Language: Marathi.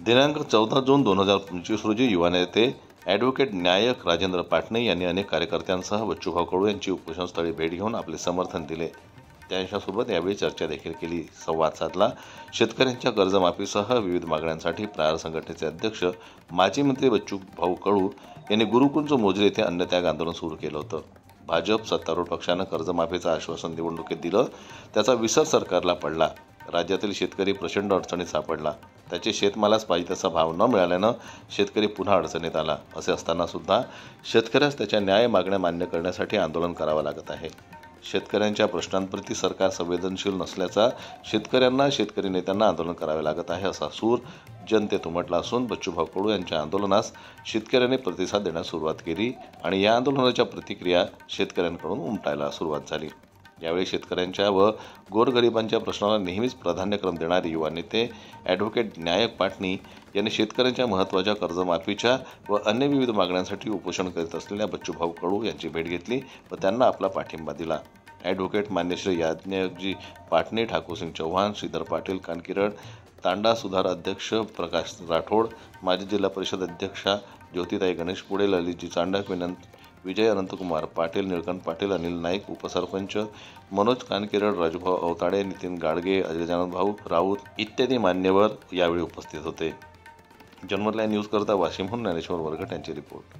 दिनांक 14 जून 2025 रोजी युवा नेते ॲडव्होकेट न्यायक राजेंद्र पाटणे यांनी अनेक कार्यकर्त्यांसह बच्चूभाऊ कडू यांची उपोषणस्थळी भेट घेऊन आपले समर्थन दिले. त्यांच्यासोबत यावेळी चर्चा देखील केली, संवाद साधला. शेतकऱ्यांच्या कर्जमाफीसह विविध मागण्यांसाठी प्रहार संघटनेचे अध्यक्ष माजी मंत्री बच्चूभाऊ कडू यांनी गुरुकुंज मोझरी येथे अन्नत्याग आंदोलन सुरू केलं होतं. भाजप सत्तारूढ पक्षानं कर्जमाफीचं आश्वासन निवडणुकीत दिलं, त्याचा विसर सरकारला पडला. राज्यातील शेतकरी प्रचंड अडचणीत सापडला. त्याचे शेतमालास पाहिजे तसा भाव न मिळाल्यानं शेतकरी पुन्हा अडचणीत आला. असे असताना सुद्धा शेतकऱ्यास त्याच्या न्याय मागण्या मान्य करण्यासाठी आंदोलन करावं लागत आहे. शेतकऱ्यांच्या प्रश्नांप्रती सरकार संवेदनशील नसल्याचा शेतकऱ्यांना, शेतकरी नेत्यांना आंदोलन करावे लागत आहे, असा सूर जनतेत उमटला असून बच्चूभाऊ कडू यांच्या आंदोलनास शेतकऱ्यांनी प्रतिसाद देण्यास सुरुवात केली आणि या आंदोलनाच्या प्रतिक्रिया शेतकऱ्यांकडून उमटायला सुरुवात झाली. यावेळी शेतकऱ्यांच्या व गोरगरिबांच्या प्रश्नाला नेहमीच प्राधान्यक्रम देणारे युवा नेते ॲडव्होकेट न्यायक पाटणी यांनी शेतकऱ्यांच्या महत्त्वाच्या कर्जमाफीच्या व अन्य विविध मागण्यांसाठी उपोषण करीत असलेल्या बच्चूभाऊ कडू यांची भेट घेतली व त्यांना आपला पाठिंबा दिला. ॲडव्होकेट मान्य श्री याज्ञजी पाटणे, ठाकूरसिंग चौहान, श्रीधर पाटील कानकिरड, तांडा सुधार अध्यक्ष प्रकाश राठोड, माजी जिल्हा परिषद अध्यक्षा ज्योतिताई गणेश पुढे, ललितजी चांडक, विजय अनंतकुमार पाटील, निळकंठ पाटील, अनिल नाईक, उपसरपंच मनोज कानकिरड, राजूभाऊ अवताडे, नितीन गाडगे, अजय भाऊ राऊत इत्यादी मान्यवर यावेळी उपस्थित होते. जनमत लाईव्ह न्यूज करता वाशिमहून ज्ञानेश्वर वरघट यांची रिपोर्ट.